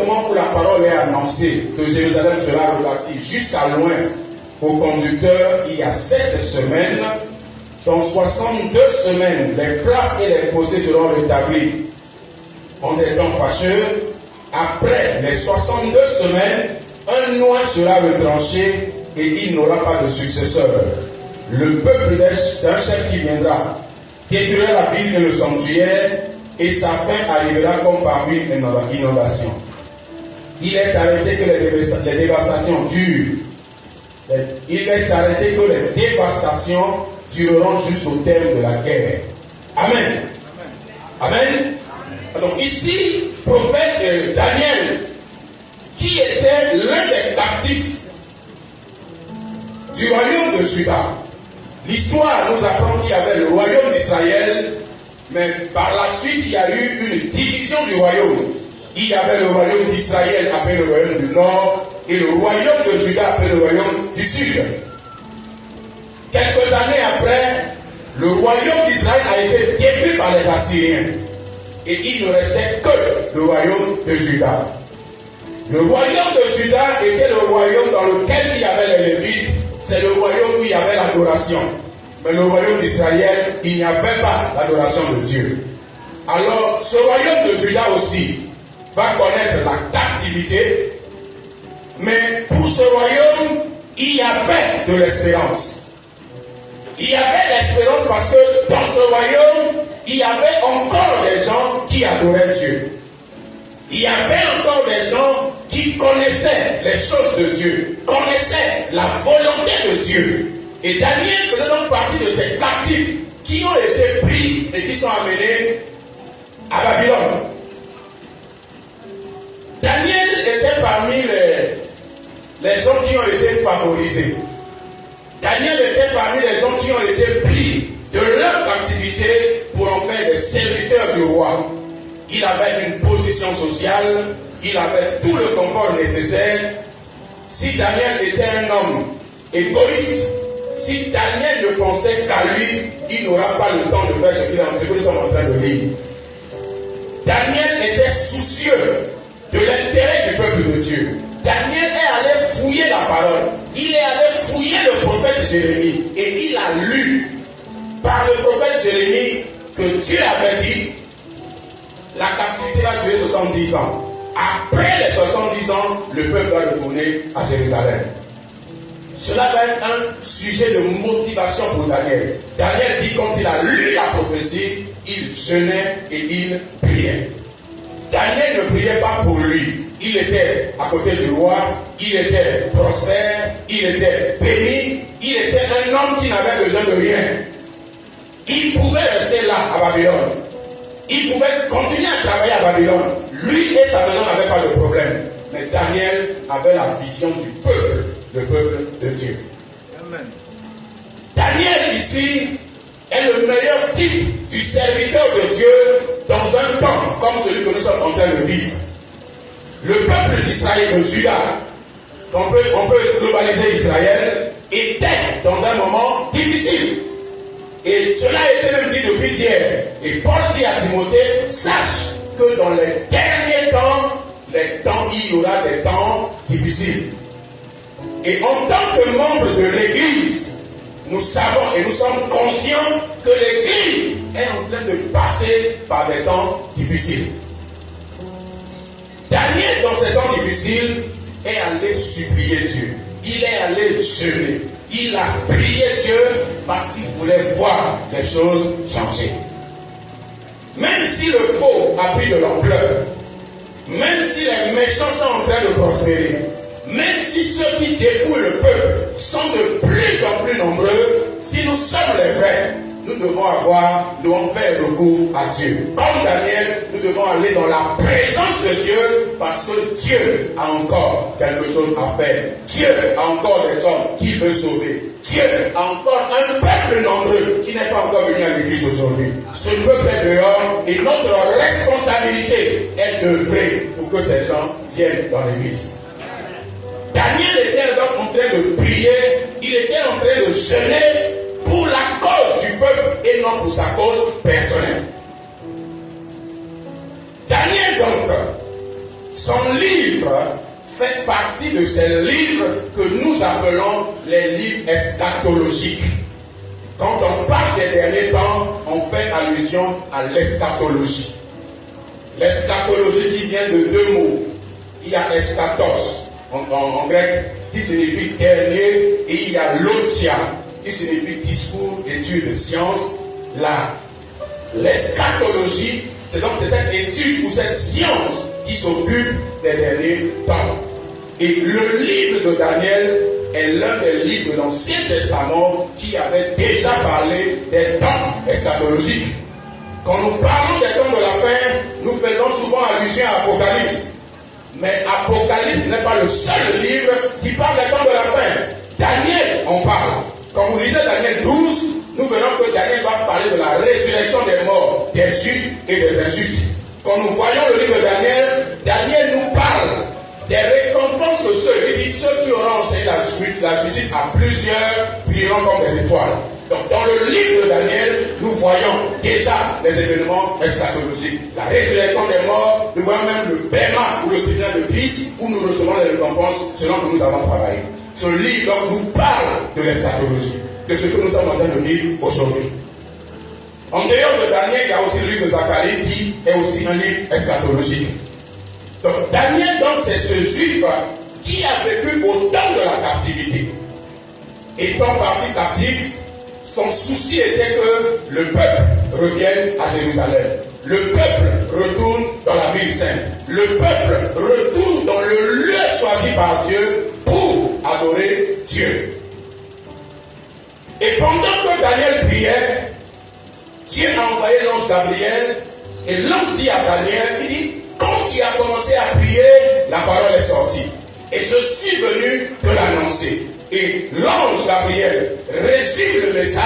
moment où la parole est annoncée, que Jérusalem sera rebâtie jusqu'à loin au conducteur, il y a 7 semaines, dans 62 semaines, les places et les fossés seront rétablis en des temps fâcheux. Après les 62 semaines, un noix sera retranché et il n'aura pas de successeur. Le peuple d'un chef qui viendra détruira la ville et le sanctuaire, et sa fin arrivera comme par une inondation. Il est arrêté que les dévastations durent. Il est arrêté que les dévastations dureront jusqu'au terme de la guerre. Amen. Amen. Donc ici, prophète Daniel, qui était l'un des captifs du royaume de Juda. L'histoire nous apprend qu'il y avait le royaume d'Israël, mais par la suite, il y a eu une division du royaume. Il y avait le royaume d'Israël appelé le royaume du Nord et le royaume de Juda appelé le royaume du Sud. Quelques années après, le royaume d'Israël a été détruit par les Assyriens. Et il ne restait que le royaume de Juda. Le royaume de Juda était le royaume dans lequel il y avait les Lévites. C'est le royaume où il y avait l'adoration. Mais le royaume d'Israël, il n'y avait pas l'adoration de Dieu. Alors, ce royaume de Juda aussi va connaître la captivité. Mais pour ce royaume, il y avait de l'espérance. Il y avait l'espérance parce que dans ce royaume, il y avait encore des gens qui adoraient Dieu. Il y avait encore des gens qui connaissaient les choses de Dieu, connaissaient la volonté de Dieu. Et Daniel faisait donc partie de ces captifs qui ont été pris et qui sont amenés à Babylone. Daniel était parmi les gens qui ont été favorisés. Daniel était parmi les gens qui ont été pris de leur captivité pour en faire des serviteurs du roi. Il avait une position sociale, il avait tout le confort nécessaire. Si Daniel était un homme égoïste, si Daniel ne pensait qu'à lui, il n'aura pas le temps de faire ce que nous sommes en train de lire. Daniel était soucieux de l'intérêt du peuple de Dieu. Daniel est allé fouiller la parole. Il est allé fouiller le prophète Jérémie. Et il a lu par le prophète Jérémie que Dieu avait dit la captivité va durer 70 ans. Après les 70 ans, le peuple doit retourner à Jérusalem. Cela va être un sujet de motivation pour Daniel. Daniel dit quand il a lu la prophétie, il jeûnait et il priait. Daniel ne priait pas pour lui. Il était à côté du roi, il était prospère, il était béni, il était un homme qui n'avait besoin de rien. Il pouvait rester là à Babylone. Il pouvait continuer à travailler à Babylone. Lui et sa maison n'avaient pas de problème. Mais Daniel avait la vision du peuple, le peuple de Dieu. Amen. Daniel ici est le meilleur type du serviteur de Dieu dans un temps comme celui que nous sommes en train de vivre. Le peuple d'Israël, de Juda, on peut globaliser Israël, était dans un moment difficile. Et cela a été même dit depuis hier. Et Paul dit à Timothée, sache que dans les derniers temps, il y aura des temps difficiles. Et en tant que membre de l'Église, nous savons et nous sommes conscients que l'Église est en train de passer par des temps difficiles. Daniel, dans ces temps difficiles, est allé supplier Dieu. Il est allé jeûner. Il a prié Dieu parce qu'il voulait voir les choses changer. Même si le faux a pris de l'ampleur, même si les méchants sont en train de prospérer, même si ceux qui dépouillent le peuple sont de plus en plus nombreux, si nous sommes les vrais, nous devons faire recours à Dieu. Comme Daniel, nous devons aller dans la présence de Dieu parce que Dieu a encore quelque chose à faire. Dieu a encore des hommes qu'il veut sauver. Dieu a encore un peuple nombreux qui n'est pas encore venu à l'église aujourd'hui. Ce peuple est dehors et notre responsabilité est d'œuvrer pour que ces gens viennent dans l'église. Daniel était donc en train de prier, il était en train de jeûner pour la cause du peuple et non pour sa cause personnelle. Daniel donc Son livre fait partie de ces livres que nous appelons les livres eschatologiques. Quand on parle des derniers temps, on fait allusion à l'eschatologie. L'eschatologie qui vient de deux mots. Il y a eschatos en grec qui signifie dernier, et il y a logia qui signifie discours, étude, science, l'art. L'eschatologie, c'est cette étude ou cette science qui s'occupe des derniers temps. Et le livre de Daniel est l'un des livres de l'Ancien Testament qui avait déjà parlé des temps eschatologiques. Quand nous parlons des temps de la fin, nous faisons souvent allusion à Apocalypse. Mais Apocalypse n'est pas le seul livre qui parle des temps de la fin. Daniel en parle. Quand vous lisez Daniel 12, nous verrons que Daniel va parler de la résurrection des morts, des justes et des injustes. Quand nous voyons le livre de Daniel, Daniel nous parle des récompenses de ceux, il dit ceux qui auront enseigné la justice à plusieurs brilleront comme des étoiles. Donc dans le livre de Daniel, nous voyons déjà les événements eschatologiques. La résurrection des morts, nous voyons même le bêma ou le tribunal de Christ où nous recevons les récompenses selon que nous avons travaillé. Ce livre donc, nous parle de l'eschatologie, de ce que nous sommes en train de vivre aujourd'hui. En dehors de Daniel, il y a aussi le livre de Zacharie qui est aussi un livre eschatologique. Donc Daniel, donc, c'est ce juif qui a vécu au temps de la captivité. Étant parti captif, son souci était que le peuple revienne à Jérusalem. Le peuple retourne dans la ville sainte. Le peuple retourne dans le lieu choisi par Dieu pour adorer Dieu. Et pendant que Daniel priait, Dieu a envoyé l'ange Gabriel et l'ange dit à Daniel, il dit, quand tu as commencé à prier, la parole est sortie. Et je suis venu te l'annoncer. Et l'ange Gabriel résume le message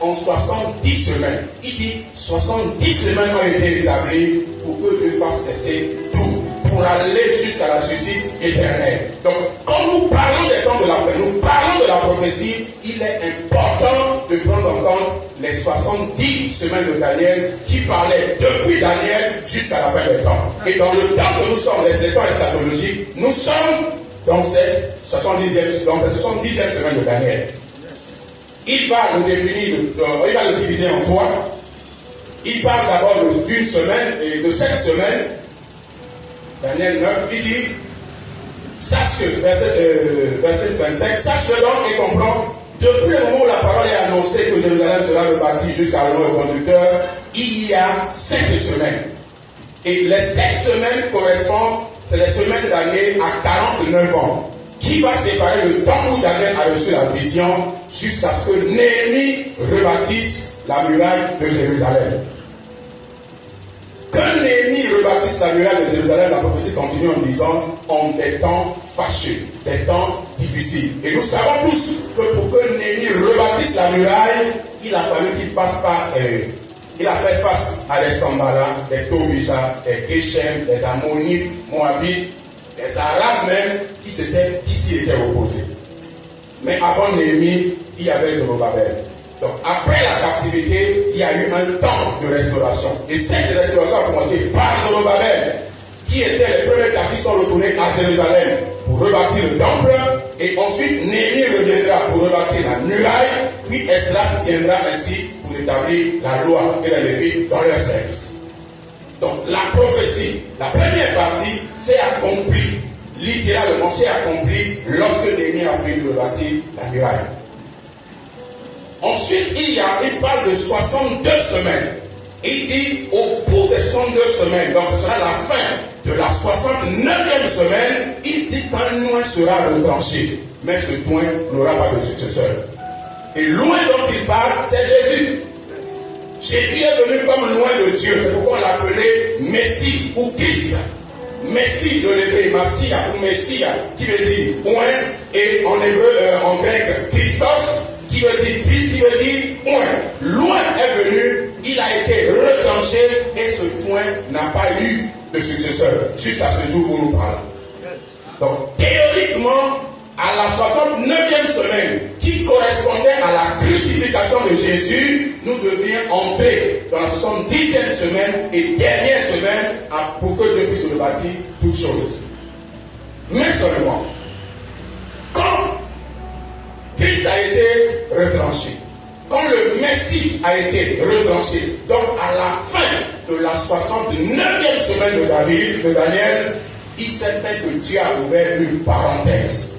en 70 semaines. Il dit 70 semaines ont été établies pour que Dieu fasse cesser tout, pour aller jusqu'à la justice éternelle. Donc, quand nous parlons des temps de la paix, nous parlons de la prophétie, il est important de prendre en compte les 70 semaines de Daniel qui parlaient depuis Daniel jusqu'à la fin des temps. Et dans le temps que nous sommes, les temps eschatologiques, nous sommes dans cette 70e semaine de Daniel. Il va le définir, il va le diviser en trois. Il parle d'abord d'une semaine et de 7 semaines. Daniel 9, il dit, sache que, verset 25, sache donc et comprends, depuis le moment où la parole est annoncée que Jérusalem sera rebâtie jusqu'à le conducteur, il y a 7 semaines. Et les 7 semaines correspondent, c'est les semaines d'année à 49 ans, qui va séparer le temps où Daniel a reçu la vision jusqu'à ce que Néhémie rebâtisse la muraille de Jérusalem. Que Néhémie rebâtisse la muraille de Jérusalem, la prophétie continue en disant en des temps fâcheux, des temps difficiles. Et nous savons tous que pour que Néhémie rebâtisse la muraille, il a fallu qu'il fasse pas. Il a fait face à des Sambala, des Tobija, des Geshem, des Ammonites, Moabites, des Arabes même, qui s'y étaient opposés. Mais avant Néhémie, il y avait Zorobabel. Donc après la captivité, il y a eu un temps de restauration. Et cette restauration a commencé par Zorobabel, qui étaient les premiers qui sont retournés à Jérusalem pour rebâtir le temple. Et ensuite, Néhémie reviendra pour rebâtir la muraille. Puis Esdras viendra ainsi pour établir la loi et la Lévite dans leur service. Donc la prophétie, la première partie, s'est accomplie. Littéralement, s'est accomplie lorsque Néhémie a fait de rebâtir la muraille. Ensuite, il parle de 62 semaines. Et il dit, au bout des 62 semaines, donc ce sera la fin de la 69e semaine, il dit qu'un loin sera retranché. Mais ce loin n'aura pas de successeur. Et loin dont il parle, c'est Jésus. Jésus est venu comme loin de Dieu. C'est pourquoi on l'appelait Messie ou Christ. Messie de l'hébreu, Massia ou Messia, qui veut dire loin, et en hébreu, en grec, Christos, qui veut dire Christ, qui veut dire point. Loin est venu, il a été retranché et ce point n'a pas eu de successeur jusqu'à ce jour où nous parlons. Donc théoriquement, à la 69e semaine, qui correspondait à la crucifixion de Jésus, nous devions entrer dans la 70e semaine et dernière semaine pour que Dieu puisse nous bâtir toutes choses. Mais seulement, quand Christ a été retranché, quand le Messie a été retranché, donc à la fin de la 69e semaine de Daniel, il s'est fait que Dieu a ouvert une parenthèse.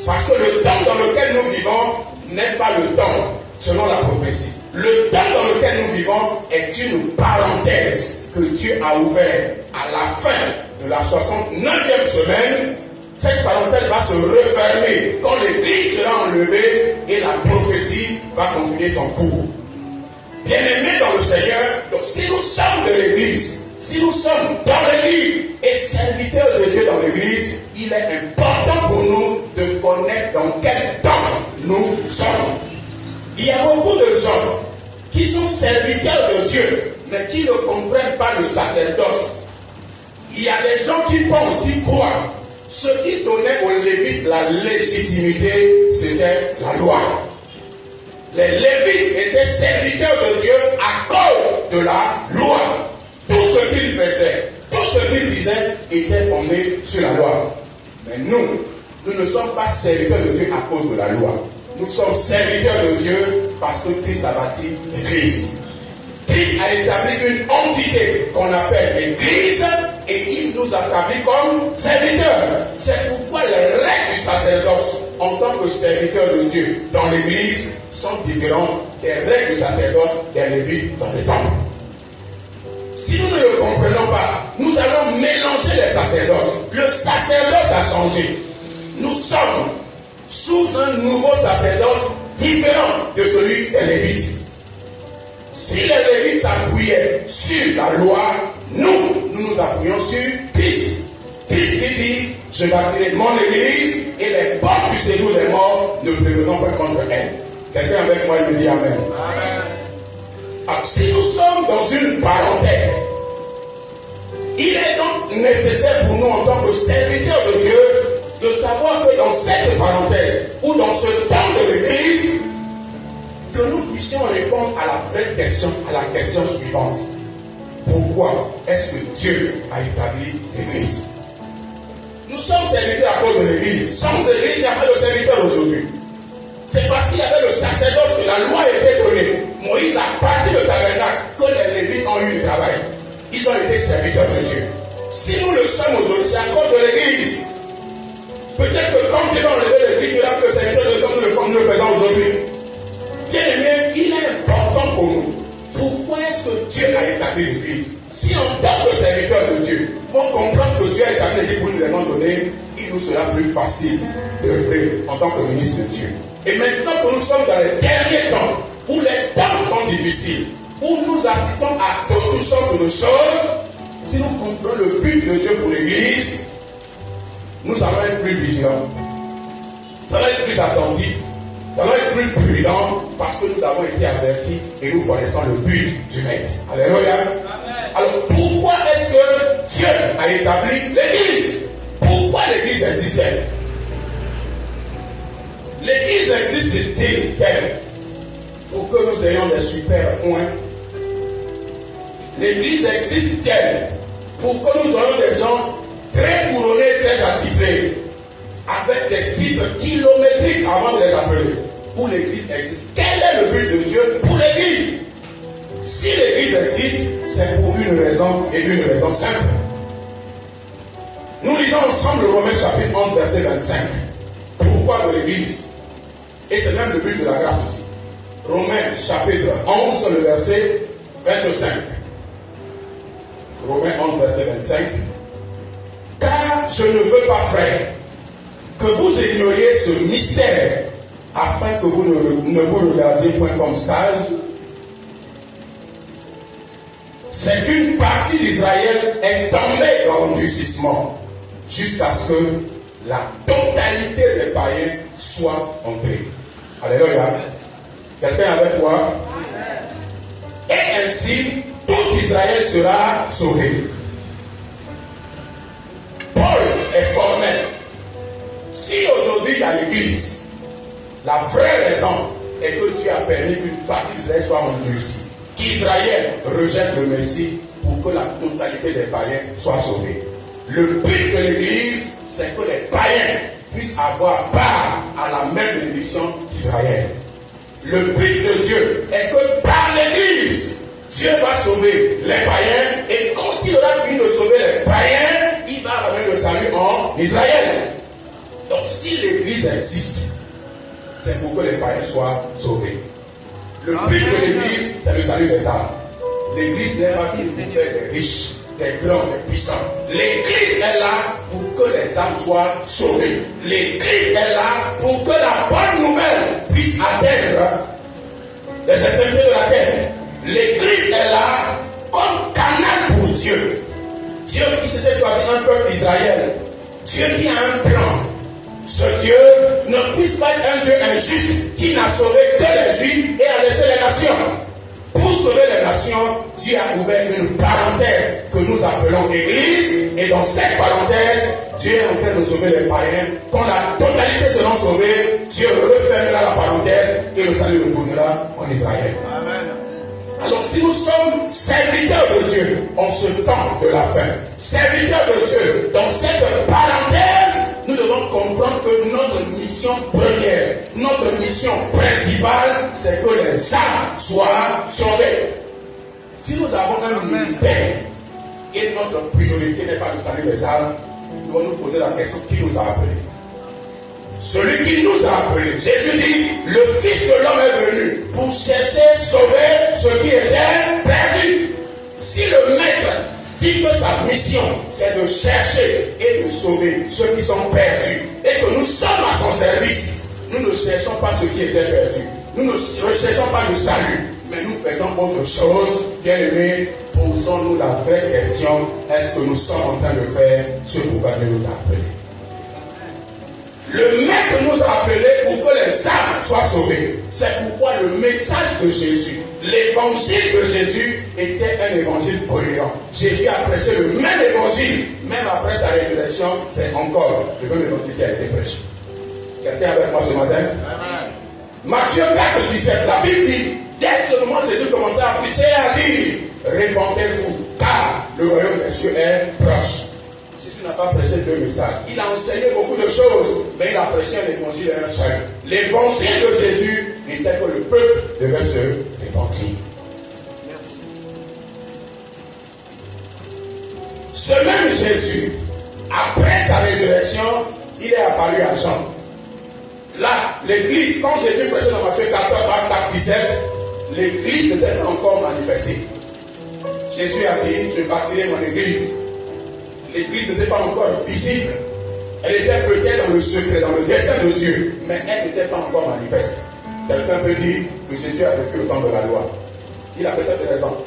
Parce que le temps dans lequel nous vivons n'est pas le temps selon la prophétie. Le temps dans lequel nous vivons est une parenthèse que Dieu a ouvert à la fin de la 69e semaine. Cette parenthèse va se refermer quand l'église sera enlevée et la prophétie va continuer son cours. Bien-aimés dans le Seigneur, donc si nous sommes de l'église, si nous sommes dans l'église et serviteurs de Dieu dans l'église, il est important pour nous de connaître dans quel temps nous sommes. Il y a beaucoup de gens qui sont serviteurs de Dieu, mais qui ne comprennent pas le sacerdoce. Il y a des gens qui pensent, qui croient. Ce qui donnait aux Lévites la légitimité, c'était la loi. Les Lévites étaient serviteurs de Dieu à cause de la loi. Tout ce qu'ils faisaient, tout ce qu'ils disaient était fondé sur la loi. Mais nous ne sommes pas serviteurs de Dieu à cause de la loi. Nous sommes serviteurs de Dieu parce que Christ a bâti l'Église. Christ a établi une entité qu'on appelle l'Église et il nous a établis comme serviteurs. C'est pourquoi les règles du sacerdoce en tant que serviteurs de Dieu dans l'Église sont différentes des règles du sacerdoce des Lévites dans le temple. Si nous ne le comprenons pas, nous allons mélanger les sacerdoces. Le sacerdoce a changé. Nous sommes sous un nouveau sacerdoce différent de celui des Lévites. Si les Lévites s'appuyaient sur la loi, nous appuyons sur Christ. Christ qui dit, je bâtirai mon église et les portes du séjour des morts ne prévaudront pas contre elle. Quelqu'un avec moi, il me dit Amen. Amen. Alors, si nous sommes dans une parenthèse, il est donc nécessaire pour nous en tant que serviteurs de Dieu de savoir que dans cette parenthèse ou dans ce temps de l'église, que nous puissions répondre à la vraie question, à la question suivante. Pourquoi est-ce que Dieu a établi l'église? Nous sommes serviteurs à cause de l'église. Sans église, il n'y a pas de serviteur aujourd'hui. C'est parce qu'il y avait le sacerdoce que la loi était donnée. Moïse a parti le tabernacle que les Lévites ont eu du travail. Ils ont été serviteurs de Dieu. Si nous le sommes aujourd'hui, c'est à cause de l'église. Peut-être que quand Dieu va enlever l'église, il y aura que le serviteur de Dieu nous le faisons aujourd'hui. Bien aimé, il est important pour nous. Pourquoi est-ce que Dieu a établi l'église? Si en tant que serviteur de Dieu, on comprend que Dieu a établi l'église pour une raison donnée, il nous sera plus facile d'œuvrer en tant que ministre de Dieu. Et maintenant que nous sommes dans les derniers temps, où les temps sont difficiles, où nous assistons à toutes sortes de choses, si nous comprenons le but de Dieu pour l'église, nous allons être plus vigilants, nous allons être plus attentifs, nous allons être plus prudents, parce que nous avons été avertis et nous connaissons le but du maître. Alléluia. Amen. Alors pourquoi est-ce que Dieu a établi l'église? Pourquoi l'église existait? L'église existe-t-elle pour que nous ayons des super points? L'église existe-t-elle pour que nous ayons des gens très couronnés, très attitrés, avec des titres kilométriques avant de les appeler? Pour l'église existe. Quel est le but de Dieu pour l'église? Si l'église existe, c'est pour une raison et une raison simple. Nous lisons ensemble le Romains chapitre 11, verset 25. Pourquoi de l'église? Et c'est même le but de la grâce aussi. Romains chapitre 11, le verset 25. Romains 11, verset 25. Car je ne veux pas, frère, que vous ignoriez ce mystère, afin que vous ne vous regardiez point comme sages. C'est qu'une partie d'Israël est tombée dans l'endurcissement, jusqu'à ce que la totalité des païens soit entrée. Alléluia. Quelqu'un avec moi? Et ainsi, tout Israël sera sauvé. Paul est formel. Si aujourd'hui il y a l'église, La vraie raison est que Dieu a permis qu'une partie d'Israël soit endurcie. Qu'Israël rejette le Messie pour que la totalité des païens soit sauvée. Le but de l'Église, c'est que les païens puissent avoir part à la même bénédiction qu'Israël. Le but de Dieu est que par l'Église, Dieu va sauver les païens, et quand il aura fini de sauver les païens, il va ramener le salut en Israël. Donc si l'Église existe, c'est pour que les païens soient sauvés. Le but de l'Église, c'est le salut des âmes. L'Église n'est pas venue pour faire des riches, des grands, des puissants. L'Église est là pour que les âmes soient sauvées. L'Église est là pour que la bonne nouvelle puisse atteindre les extrémités de la terre. L'Église est là comme canal pour Dieu. Dieu qui s'était choisi un peuple d'Israël. Dieu qui a un plan. Ce Dieu ne puisse pas être un Dieu injuste qui n'a sauvé que les Juifs et a laissé les nations. Pour sauver les nations, Dieu a ouvert une parenthèse que nous appelons Église. Et dans cette parenthèse, Dieu est en train de sauver les païens. Quand la totalité seront sauvés, Dieu refermera la parenthèse et le salut retournera en Israël. Amen. Alors si nous sommes serviteurs de Dieu en ce temps de la fin, serviteurs de Dieu dans cette parenthèse, nous devons comprendre que notre mission première, notre mission principale, c'est que les âmes soient sauvées. Si nous avons un ministère et notre priorité n'est pas de saluer les âmes, nous devons nous poser la question: qui nous a appelés? Celui qui nous a appelés. Jésus dit: le Fils de l'homme est venu pour chercher, sauver ce qui était perdu. Si le Maître dit que sa mission, c'est de chercher et de sauver ceux qui sont perdus, et que nous sommes à son service, nous ne cherchons pas ce qui était perdu. Nous ne recherchons pas le salut, mais nous faisons autre chose. Bien aimés, posons-nous la vraie question: est-ce que nous sommes en train de faire ce pourquoi Dieu nous a appelés? Le Maître nous a appelés pour que les âmes soient sauvées. C'est pourquoi le message de Jésus, l'évangile de Jésus, était un évangile cohérent. Jésus a prêché le même évangile, même après sa résurrection, c'est encore le même évangile qui a été prêché. Quelqu'un avec moi ce matin? Amen. Matthieu 4, 17, la Bible dit: dès ce moment, Jésus commençait à prêcher et à dire: répentez-vous, car le royaume des cieux est proche. Jésus n'a pas prêché deux messages. Il a enseigné beaucoup de choses, mais il a prêché un évangile et un seul. L'évangile de Jésus était que le peuple devait se repentir. Ce même Jésus, après sa résurrection, il est apparu à Jean. Là, l'église, quand Jésus prêchait dans Matthieu 14, 4, 17, l'église n'était pas encore manifestée. Jésus a dit: je bâtirai mon église. L'église n'était pas encore visible. Elle était peut-être dans le secret, dans le dessein de Dieu, mais elle n'était pas encore manifeste. Quelqu'un peut dire que Jésus a vécu au temps de la loi. Il a peut-être raison.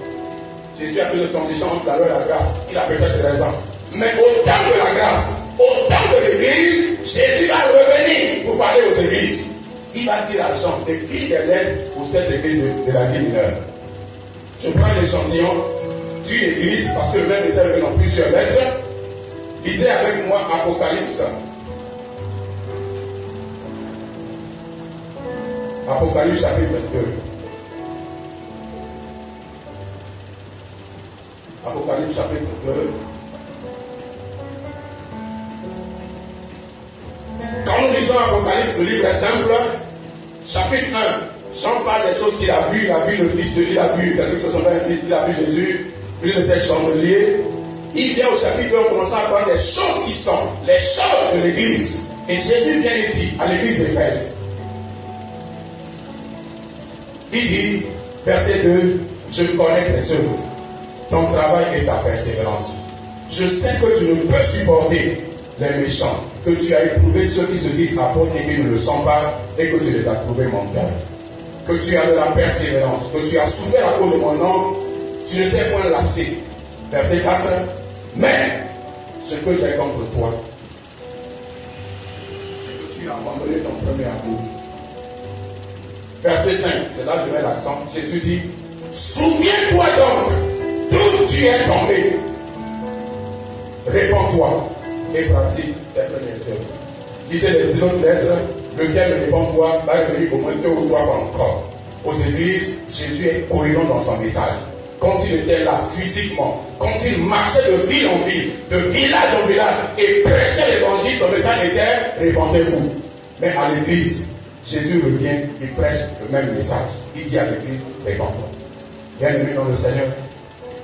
Jésus a fait une transition entre la loi et la grâce. Il a peut-être raison. Mais au temps de la grâce, au temps de l'église, Jésus va revenir pour parler aux églises. Il va dire à Jean: écris des lettres pour cette église de l'Asie mineure. Je prends l'échantillon d'une église, parce que le même message est dans plusieurs lettres. Lisez avec moi Apocalypse. Apocalypse chapitre 22. Apocalypse chapitre 2. Quand nous lisons Apocalypse, le livre est simple. Chapitre 1. Jean parle des choses qu'il a vues. Il a vu le Fils de Dieu, il a vu quelqu'un que son père Fils, il a vu Jésus, lui de cette chandelier. Il vient au chapitre 2 en commençant à parler des choses qui sont les choses de l'église. Et Jésus vient et dit à l'église d'Éphèse. Il dit, verset 2, je connais tes œuvres, ton travail et ta persévérance. Je sais que tu ne peux supporter les méchants, que tu as éprouvé ceux qui se disent apôtres et qui ne le sont pas, et que tu les as trouvés menteurs. Que tu as de la persévérance, que tu as souffert à cause de mon nom, tu ne t'es point lassé. Verset 4. Mais ce que j'ai contre toi, c'est que tu as abandonné ton premier amour. Verset 5, c'est là que je mets l'accent. Jésus dit: souviens-toi donc d'où tu es tombé. Répands-toi et pratique tes premières œuvres. Lisez les autres lettres lequel ne dépend de toi, va venir au moins 2 ou 3 fois encore. Aux églises, Jésus est cohérent dans son message. Quand il était là physiquement, quand il marchait de ville en ville, de village en village et prêchait l'évangile, son message était répandez-vous. Mais à l'église, Jésus revient, il prêche le même message. Il dit à l'église, répandons. Bien-aimés dans le Seigneur,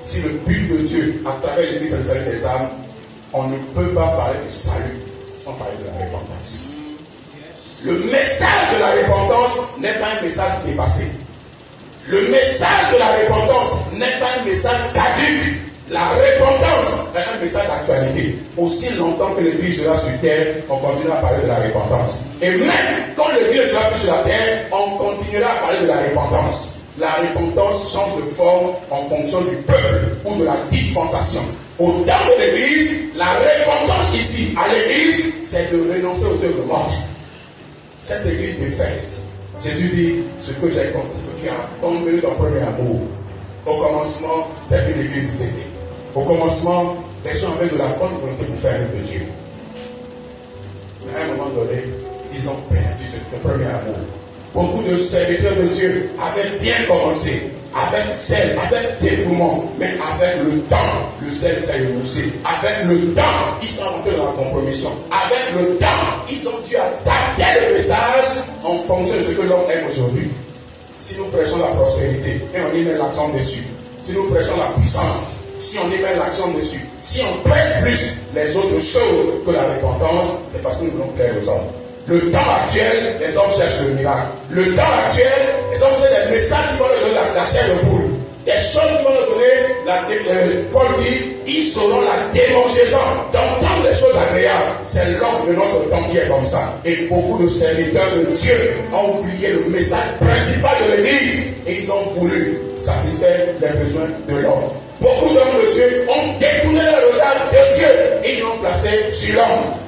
si le but de Dieu, à travers l'église et le salut des âmes, on ne peut pas parler du salut sans parler de la repentance. Le message de la repentance n'est pas un message dépassé. Le message de la repentance n'est pas un message caduque. La repentance est un message d'actualité. Aussi longtemps que l'Église sera sur terre, on continuera à parler de la repentance. Et même quand l'Église ne sera plus sur la terre, on continuera à parler de la repentance. La repentance change de forme en fonction du peuple ou de la dispensation. Au temps de l'Église, la repentance ici, à l'Église, c'est de renoncer aux œuvres mortes. Cette Église d'Éphèse, Jésus dit, ce que j'ai compris, ce que tu as tombé dans ton premier amour. Au commencement, c'était une Église c'était. Au commencement, les gens avaient de la bonne volonté pour faire l'œuvre de Dieu. Mais à un moment donné, ils ont perdu ce premier amour. Beaucoup de serviteurs de Dieu avaient bien commencé, avec zèle, avec dévouement, mais avec le temps, le zèle s'est émoussé. Avec le temps, ils sont rentrés dans la compromission. Avec le temps, ils ont dû adapter le message en fonction de ce que l'homme aime aujourd'hui. Si nous prêchons la prospérité et on y met l'accent dessus, si nous prêchons la puissance, si on y met l'accent dessus, si on prêche plus les autres choses que la repentance, c'est parce que nous voulons plaire aux hommes. Le temps actuel, les hommes cherchent le miracle. Le temps actuel, les hommes cherchent des messages qui vont leur donner la chair de poule. Des choses qui vont leur donner, Paul dit, ils sauront la démangeaison, d'entendre des choses agréables. C'est l'homme de notre temps qui est comme ça. Et beaucoup de serviteurs de Dieu ont oublié le message principal de l'Église et ils ont voulu satisfaire les besoins de l'homme. Beaucoup d'hommes de Dieu ont détourné le regard de Dieu et ils l'ont placé sur l'homme.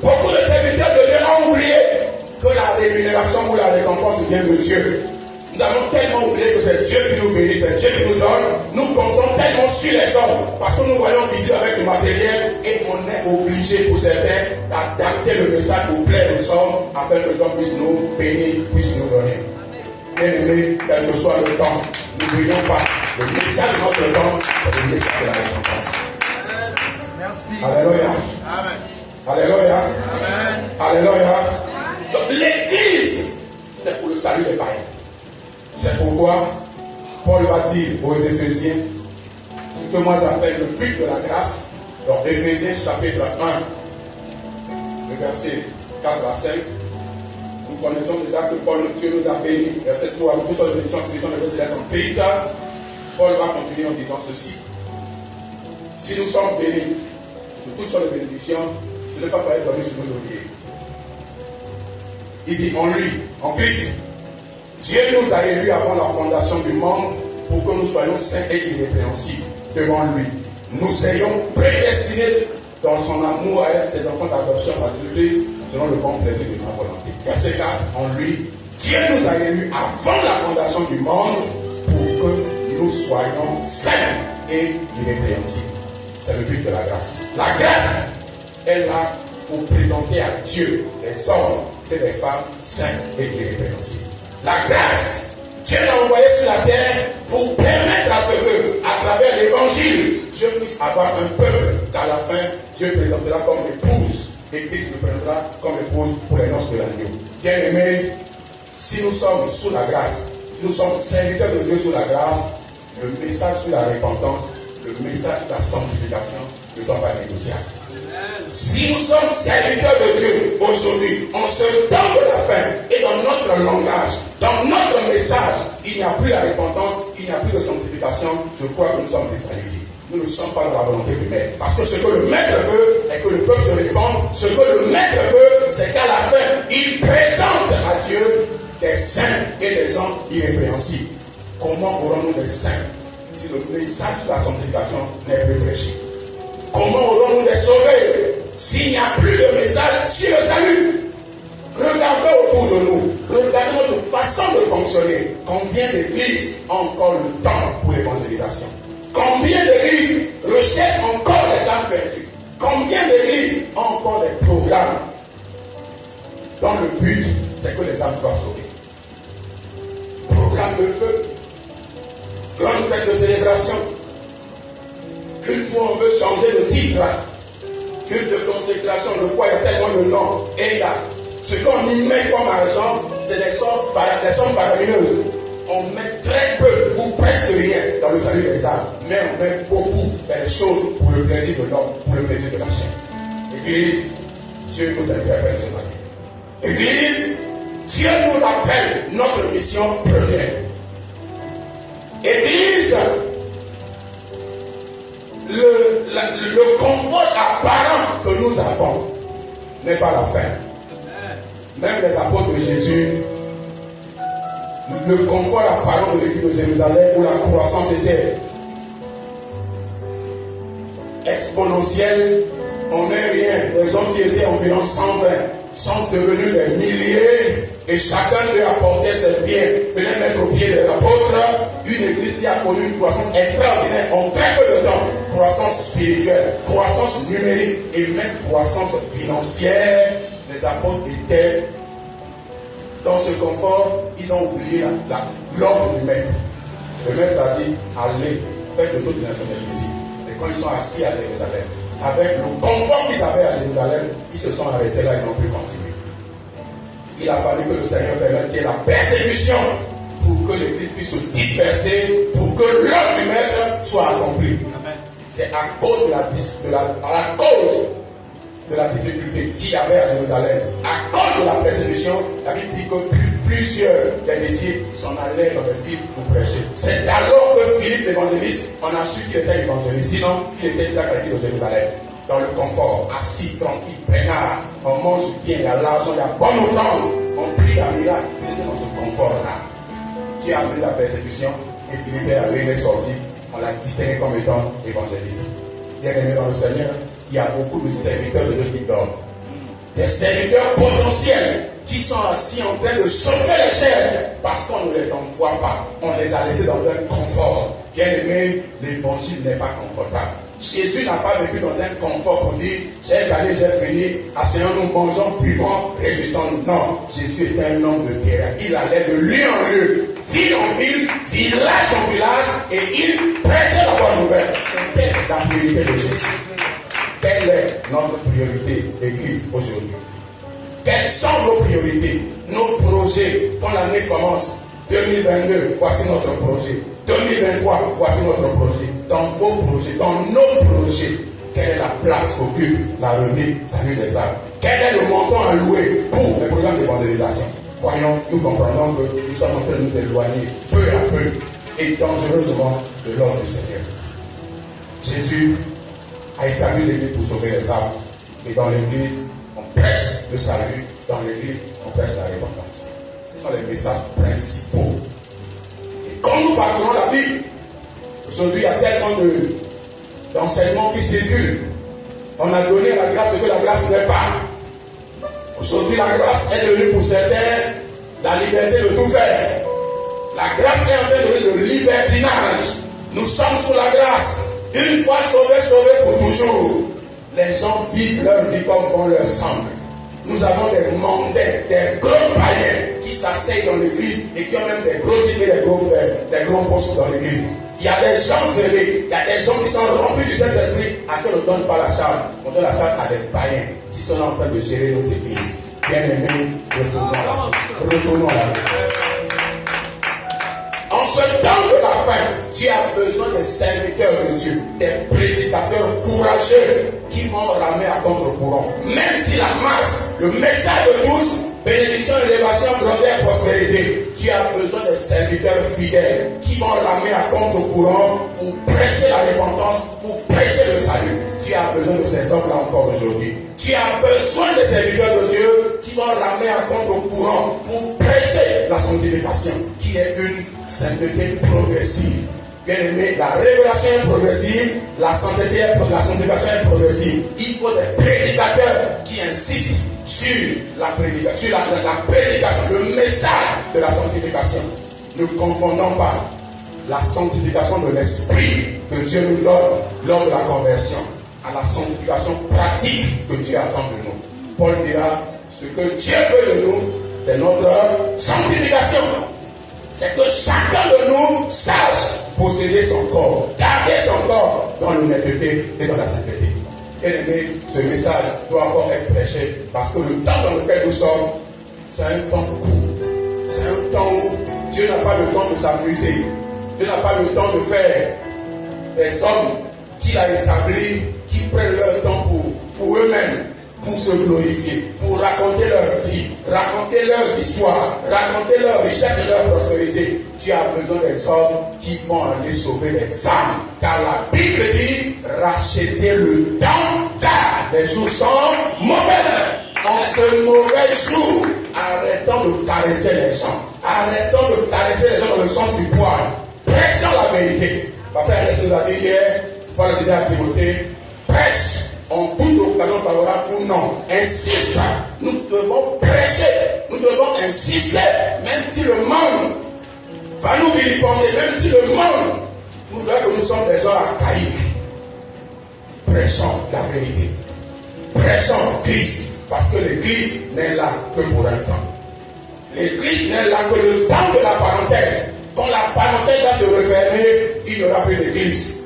Beaucoup de serviteurs de Dieu ont oublié que la rémunération ou la récompense vient de Dieu. Nous avons tellement oublié que c'est Dieu qui nous bénit, c'est Dieu qui nous donne. Nous comptons tellement sur les hommes parce que nous voyons vivre avec le matériel et on est obligé pour certains d'adapter le message pour plaire aux hommes afin que les hommes puissent nous bénir, puissent nous donner. Bien-aimés, quel que soit le temps, n'oublions pas, le message de notre temps, c'est le message de la récompense. Merci. Alléluia. Amen. Alléluia. Amen. Alléluia. Donc l'église, c'est pour le salut des païens. C'est pourquoi Paul va dire aux Éphésiens ce que moi j'appelle le but de la grâce. Donc Éphésiens chapitre 1, le verset 4 à 5. Nous connaissons déjà que Paul, Dieu nous a bénis. Verset 3, toutes sortes de bénédictions spirituelles de céleste en Christ. Paul va continuer en disant ceci. Si nous sommes bénis de toutes sortes de bénédictions, je ne vais pas parler de lui sur nos oreilles. Il dit en lui, en Christ, Dieu nous a élus avant la fondation du monde pour que nous soyons saints et irrépréhensibles devant lui. Nous ayons prédestinés dans son amour à être ses enfants d'adoption par Jésus-Christ selon le bon plaisir de sa volonté. Verset 4, en lui, Dieu nous a élus avant la fondation du monde pour que nous soyons saints et irrépréhensibles. C'est le but de la grâce. La grâce est là pour présenter à Dieu les hommes et les femmes saints et irrépréhensibles. La grâce, Dieu l'a envoyé sur la terre pour permettre à ce que, à travers l'évangile, Dieu puisse avoir un peuple qu'à la fin, Dieu présentera comme épouse et Christ le prendra comme épouse pour les noces de l'agneau. Bien-aimés, si nous sommes sous la grâce, nous sommes serviteurs de Dieu sous la grâce, le message sur la repentance, le message sur la sanctification ne sont pas négociables. Si nous sommes serviteurs de Dieu aujourd'hui, en ce temps de la fin et dans notre langage, dans notre message, il n'y a plus la repentance, il n'y a plus de sanctification, je crois que nous sommes disqualifiés. Nous ne sommes pas dans la volonté du maître. Parce que ce que le maître veut est que le peuple se répande. Ce que le maître veut, c'est qu'à la fin, il présente à Dieu des saints et des gens irrépréhensibles. Comment aurons-nous des saints si le message de la sanctification n'est plus prêché? Comment aurons-nous des sauvés s'il n'y a plus de message sur le salut? Regardons autour de nous, regardons notre façon de fonctionner. Combien d'églises ont encore le temps pour l'évangélisation? Combien d'églises recherchent encore les âmes perdues? Combien d'églises ont encore des programmes dans le but flammes de feu. Grande fête de célébration. Culte où on veut changer de titre. Culte de consécration, de quoi il y a tellement de noms. Et il y a ce qu'on y met comme argent, c'est des sommes faramineuses. On met très peu ou presque rien dans le salut des âmes, mais on met beaucoup dans les choses pour le plaisir de l'homme, pour le plaisir de la chair. Église, Dieu nous appelle ce matin. Église, Dieu nous rappelle notre mission première. Église, le confort apparent que nous avons n'est pas la fin. Même les apôtres de Jésus, le confort apparent de l'église de Jérusalem où la croissance était exponentielle, on n'est rien. Les hommes qui étaient environ 120 sont devenus des milliers et chacun d'eux apportait ses biens, venait mettre au pied des apôtres. Une église qui a connu une croissance extraordinaire en très peu de temps. Croissance spirituelle, croissance numérique et même croissance financière. Les apôtres étaient dans ce confort, ils ont oublié l'ordre du maître. Le maître a dit, allez, faites de toutes les nations ici. Et quand ils sont assis à Jérusalem, avec le confort qu'ils avaient à Jérusalem, ils se sont arrêtés là, ils n'ont plus continué. Il a fallu que le Seigneur permette qu'il y ait la persécution pour que l'Église puisse se disperser, pour que l'œuvre du maître soit accomplie. C'est à cause de la difficulté qu'il y avait à Jérusalem, à cause de la persécution, la Bible dit que plusieurs des disciples s'en allaient dans les villes pour prêcher. C'est alors que Philippe l'évangéliste, on a su qu'il était évangéliste, sinon il était déjà chrétien de Jérusalem. Dans le confort, assis, tranquille, peinard, on mange bien, il y a l'argent, il y a bonne offrande, on prie à miracle. Ils étaient dans ce confort-là. Dieu a amené la persécution et Philippe est allé, il est sorti, on l'a distingué comme étant évangéliste. Bien aimé dans le Seigneur, il y a beaucoup de serviteurs de Dieu qui dorment. Des serviteurs potentiels qui sont assis en train de chauffer les chaises parce qu'on ne les envoie pas. On les a laissés dans un confort. Bien aimé, l'évangile n'est pas confortable. Jésus n'a pas vécu dans un confort pour dire j'ai gagné, j'ai fini, asseyons-nous, mangeons, buvons, réjouissons-nous. Non, Jésus était un homme de terrain. Il allait de lieu en lieu, ville en ville, village en village, et il prêchait la bonne nouvelle. C'était la priorité de Jésus. Quelle est notre priorité, Église, aujourd'hui? Quelles sont nos priorités, nos projets? Quand l'année commence, 2022, voici notre projet. 2023, voici notre projet. Dans vos projets, dans nos projets, quelle est la place qu'occupe la rubrique Salut des âmes? Quel est le montant alloué pour les programmes d'évangélisation? Voyons, nous comprenons que nous sommes en train de nous éloigner peu à peu et dangereusement de l'ordre du Seigneur. Jésus a établi l'église pour sauver les âmes. Et dans l'église, on prêche le salut. Dans l'église, on prêche la repentance. Ce sont les messages principaux. Et quand nous parlons la Bible, aujourd'hui, il y a tellement d'enseignements qui circulent. On a donné la grâce que la grâce n'est pas. Aujourd'hui, la grâce est devenue pour certains la liberté de tout faire. La grâce est en train de devenir le libertinage. Nous sommes sous la grâce. Une fois sauvés pour toujours. Les gens vivent leur vie comme bon leur semble. Nous avons des mondains, des gros païens qui s'asseyent dans l'église et qui ont même des gros titres, des gros postes dans l'église. Il y a des gens zélés, il y a des gens qui sont remplis du Saint-Esprit à qui on ne donne pas la charge. On donne la charge à des païens qui sont en train de gérer nos églises. Bien aimés, retournons à la vie. En ce temps de la fin, Dieu a besoin des serviteurs de Dieu, des prédicateurs courageux qui vont ramer à contre-courant. Même si la masse, le message de tous, bénédiction, élévation, grandeur, prospérité, Dieu a besoin des serviteurs fidèles qui vont ramer à contre-courant pour prêcher la repentance, pour prêcher le salut. Dieu a besoin de ces hommes-là encore aujourd'hui. Dieu a besoin des serviteurs de Dieu qui vont ramer à contre-courant pour prêcher la sanctification, qui est une sainteté progressive. Bien aimé, la révélation est progressive, la sanctification est progressive. Il faut des prédicateurs qui insistent sur la prédication, le message de la sanctification. Ne confondons pas la sanctification de l'esprit que Dieu nous donne lors de la conversion à la sanctification pratique que Dieu attend de nous. Paul dira, ce que Dieu veut de nous, c'est notre sanctification. c'est que chacun de nous sache posséder son corps, garder son corps dans l'honnêteté et dans la sainteté. Bien-aimé, ce message doit encore être prêché parce que le temps dans lequel nous sommes, c'est un temps court. C'est un temps où Dieu n'a pas le temps de s'amuser. Dieu n'a pas le temps de faire des hommes qu'il a établis, qui prennent leur temps pour eux-mêmes, pour se glorifier, pour raconter leur vie, raconter leurs histoires, raconter leur richesse et leur prospérité. Tu as besoin des hommes qui vont aller sauver les âmes. Car la Bible dit, rachetez le temps, car les jours sont mauvais. En ce mauvais jour, arrêtons de caresser les gens. Arrêtons de caresser les gens dans le sens du poil. Prêchons la vérité. Papa Ernest nous a dit hier, Paul disait à Timothée, prêche en toute occasion favorable ou non. Insiste. Nous devons prêcher. Nous devons insister, même si le monde va nous vilipender, même si le monde nous dit que nous sommes des gens archaïques. Prêchons la vérité. Prêchons Christ. Parce que l'Église n'est là que pour un temps. L'Église n'est là que le temps de la parenthèse. Quand la parenthèse va se refermer, il n'y aura plus d'Église.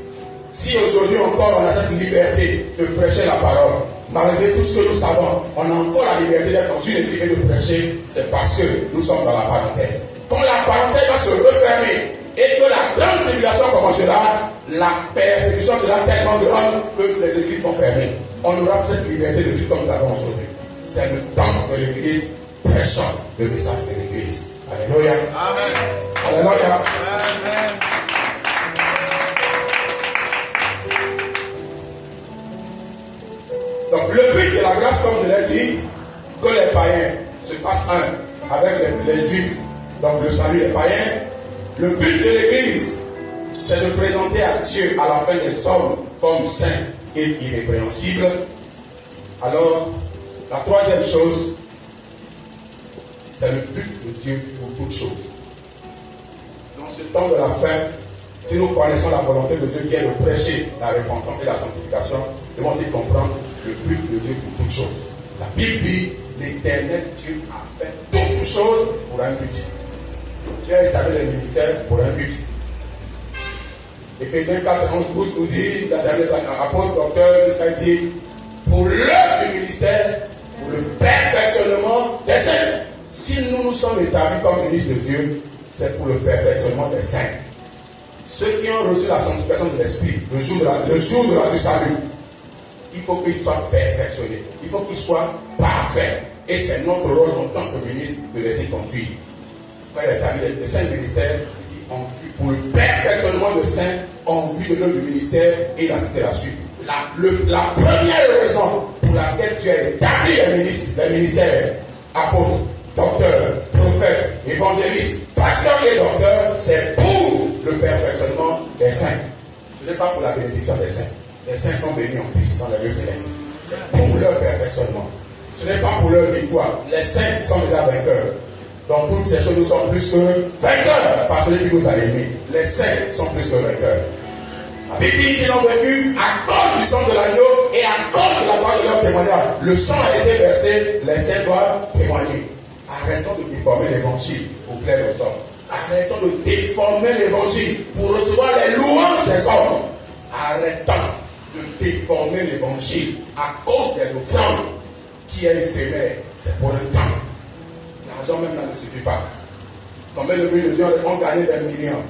Si aujourd'hui encore on a cette liberté de prêcher la parole, malgré tout ce que nous savons, on a encore la liberté d'être dans une église et de prêcher, c'est parce que nous sommes dans la parenthèse. Quand la parenthèse va se refermer et que la grande tribulation commencera, la persécution sera tellement grande que les églises vont fermer. On aura cette liberté de vivre comme nous l'avons aujourd'hui. C'est le temps de l'église, prêchons le message de l'église. Alléluia. Amen. Alléluia. Amen. Donc le but de la grâce, comme je l'ai dit, que les païens se fassent un avec les juifs, donc le salut des païens. Le but de l'église, c'est de présenter à Dieu à la fin des hommes comme saints et irrépréhensibles. Alors, la troisième chose, c'est le but de Dieu pour toutes choses. Dans ce temps de la fin, si nous connaissons la volonté de Dieu qui est de prêcher la repentance et la sanctification, nous devons aussi comprendre le but de Dieu pour toutes choses. La Bible dit, l'Éternel Dieu a fait toutes choses pour un but. Dieu a établi les ministères pour un but. Éphésiens 4, 11, 12 nous dit, apôtre, docteur, jusqu'à dit, pour l'œuvre du ministère, pour le perfectionnement des saints. Si nous sommes établis comme ministres de Dieu, c'est pour le perfectionnement des saints. Ceux qui ont reçu la sanctification de l'Esprit, le jour du salut, il faut qu'ils soient perfectionnés. Il faut qu'ils soient parfaits. Et c'est notre rôle en tant que ministre de les y conduire. Quand il a établi les 5 ministères, il dit en vue pour le perfectionnement des saints, en vue de l'œuvre du ministère, et il a cité la suite. La première raison pour laquelle tu as établi les ministères, apôtres, docteurs, prophètes, évangélistes, pasteurs et docteurs, c'est pour le perfectionnement des saints. Ce n'est pas pour la bénédiction des saints. Les saints sont bénis en Christ dans les lieux célestes. C'est pour leur perfectionnement. Ce n'est pas pour leur victoire. Les saints sont déjà vainqueurs. Dans toutes ces choses, nous sommes plus que vainqueurs par celui qui nous a aimés. Les saints sont plus que vainqueurs. La Bible dit qu'ils ont vaincu à cause du sang de l'agneau et à cause de la gloire de leur témoignage. Le sang a été versé, les saints doivent témoigner. Arrêtons de déformer l'évangile au plaire aux hommes. Arrêtons de déformer l'évangile pour recevoir les louanges des hommes. Arrêtons de déformer l'évangile à cause des offrandes qui est éphémère. C'est pour un temps. L'argent même là ne suffit pas. Combien de millions de Dieu ont gagné des millions?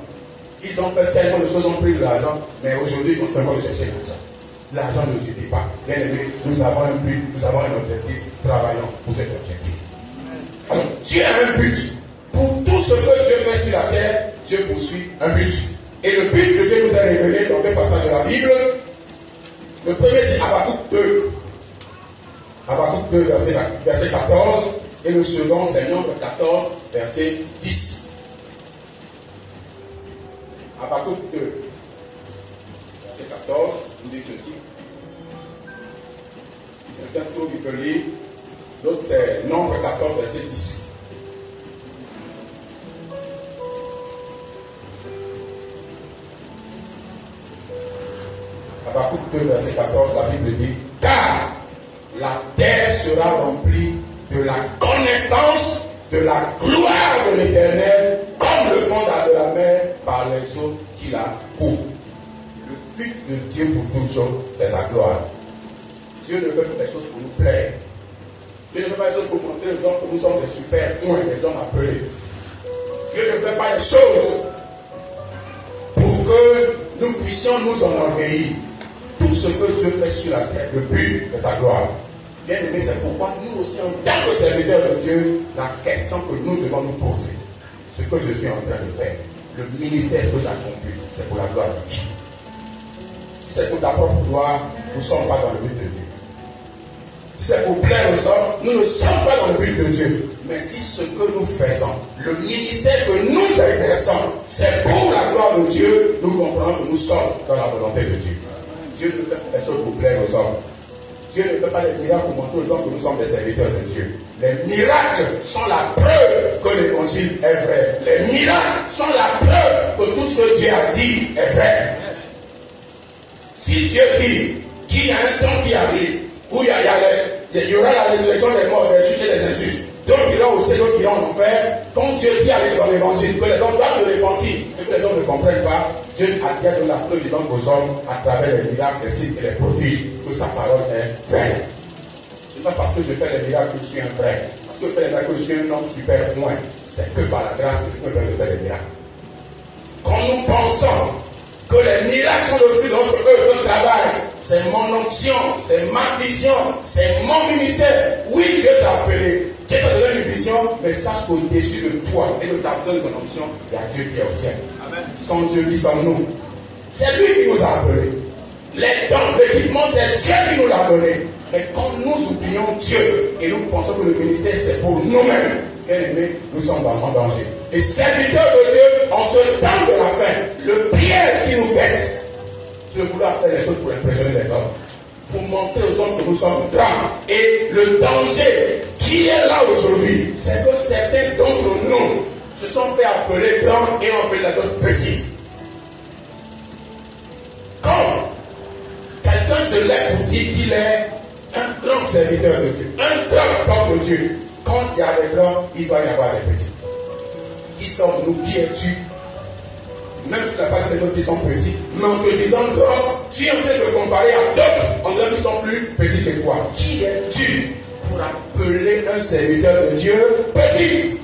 Ils ont fait tellement de choses, ont pris de l'argent, mais aujourd'hui ils ont vraiment de chercher l'argent. L'argent ne suffit pas. Bien aimé, nous avons un but, nous avons un objectif, travaillons pour cet objectif. Alors, Dieu a un but. Pour tout ce que Dieu fait sur la terre, Dieu poursuit un but. Et le but que Dieu nous a révélé dans des passages de la Bible, le premier c'est Habakkuk 2. Habakkuk 2, verset 14. Et le second c'est Nombre 14, verset 10. Habakkuk 2, verset 14, nous dit ceci. Si quelqu'un trouve, il peut lire. L'autre c'est Nombre 14, verset 10. Habakkuk 2, verset 14, la Bible dit, car la terre sera remplie de la connaissance de la gloire de l'Éternel, comme le fond de la mer par les eaux qui la couvrent. Le but de Dieu pour toutes choses, c'est sa gloire. Dieu ne fait pas des choses pour nous plaire. Dieu ne fait pas des choses pour montrer aux hommes que nous sommes des super moins, des hommes appelés. Dieu ne fait pas des choses pour que nous puissions nous enorgueillir. Tout ce que Dieu fait sur la terre, le but de sa gloire. Bien aimé, c'est pourquoi nous aussi, en tant que serviteurs de Dieu, la question que nous devons nous poser, ce que je suis en train de faire, le ministère que j'accomplis, c'est pour la gloire de qui? Si c'est pour ta propre gloire, nous ne sommes pas dans le but de Dieu. Si c'est pour plaire aux hommes, nous ne sommes pas dans le but de Dieu. Mais si ce que nous faisons, le ministère que nous exerçons, c'est pour la gloire de Dieu, nous comprenons que nous sommes dans la volonté de Dieu. Dieu ne fait pas des choses pour plaire aux hommes. Dieu ne fait pas des miracles pour montrer aux hommes que nous sommes des serviteurs de Dieu. Les miracles sont la preuve que l'évangile est vrai. Les miracles sont la preuve que tout ce que Dieu a dit est vrai. Si Dieu dit qu'il y a un temps qui arrive où il y aura la résurrection des morts, des justes et des injustes, d'autres iront au ciel, d'autres iront en enfer. Quand Dieu dit dans l'évangile que les hommes doivent se repentir et que les hommes ne comprennent pas, Dieu a bien donné la preuve vivante aux hommes à travers les miracles, les signes et les prodiges que sa parole est vraie. Ce n'est pas parce que je fais les miracles que je suis un vrai. Parce que je fais les miracles que je suis un homme super moins. C'est que par la grâce que je peux faire les miracles. Quand nous pensons que les miracles sont le fruit de notre travail, c'est mon onction, c'est ma vision, c'est mon ministère. Oui, Dieu t'a appelé. Dieu t'a donné une vision, mais sache qu'au-dessus de toi et de ta vision de ton onction, il y a Dieu qui est au ciel. Amen. Sans Dieu, qui sommes-nous? C'est lui qui nous a appelés. Les dons, l'équipement, c'est Dieu qui nous l'a donné. Mais quand nous oublions Dieu et nous pensons que le ministère c'est pour nous-mêmes, bien aimés, nous sommes vraiment en danger. Et serviteurs de Dieu, en ce temps de la fin, le piège qui nous guette, c'est de vouloir faire les choses pour impressionner les hommes, pour montrer aux hommes que nous sommes grands. Et le danger qui est là aujourd'hui, c'est que certains d'entre nous se sont fait appeler grands et ont appelé les autres petits. Quand quelqu'un se lève pour dire qu'il est un grand serviteur de Dieu, un grand homme de Dieu, quand il y a des grands, il doit y avoir des petits. Qui sommes-nous? Qui es-tu? Même si tu n'as pas des autres qui sont petits, mais en te disant grand, tu es en train de comparer à d'autres en disant qu'ils sont plus petits que toi. Qui es-tu pour appeler un serviteur de Dieu petit?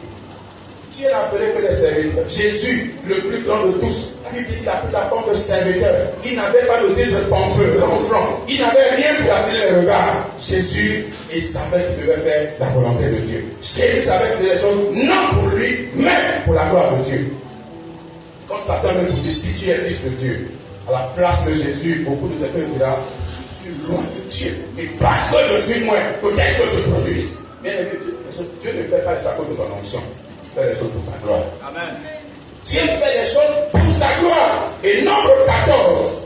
Dieu n'a appelé que des serviteurs. Jésus, le plus grand de tous, la Bible dit qu'il a pris la forme de serviteur. Il n'avait pas le titre de pompeux, d'enfant. Il n'avait rien pour attirer les regards. Jésus, il savait qu'il devait faire la volonté de Dieu. Jésus savait qu'il faisait les choses non pour lui, mais pour la gloire de Dieu. Quand Satan me dit, si tu es fils de Dieu, à la place de Jésus, beaucoup de certains diront, je suis loin de Dieu. Et parce que je suis loin, que quelque chose se produise. Bien aimé, Dieu ne fait pas les choses de ton onction. Il fait les choses pour sa gloire. Amen. Dieu fait les choses pour sa gloire. Et nombre 14.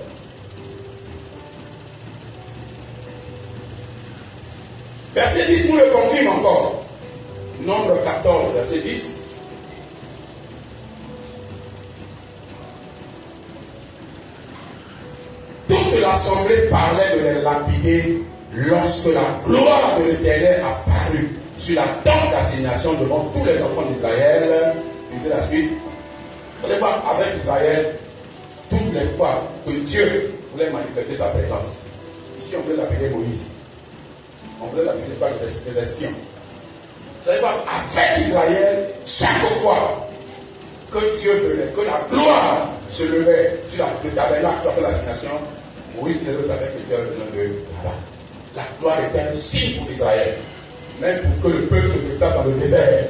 Verset 10 nous le confirme encore. Nombre 14, verset 10. Toute l'assemblée parlait de les lapider lorsque la gloire de l'Éternel apparut sur la tente d'assignation devant tous les enfants d'Israël. Lisez la suite. Vous allez voir avec Israël, toutes les fois que Dieu voulait manifester sa présence. Ici, on voulait l'appeler Moïse. On voulait l'appeler par les espions. Vous allez voir avec Israël, chaque fois que Dieu venait, que la gloire se levait sur le tabernacle de l'assignation, Moïse savait que Dieu venait de là-bas. La gloire était un signe pour Israël. Même pour que le peuple se déplace dans le désert.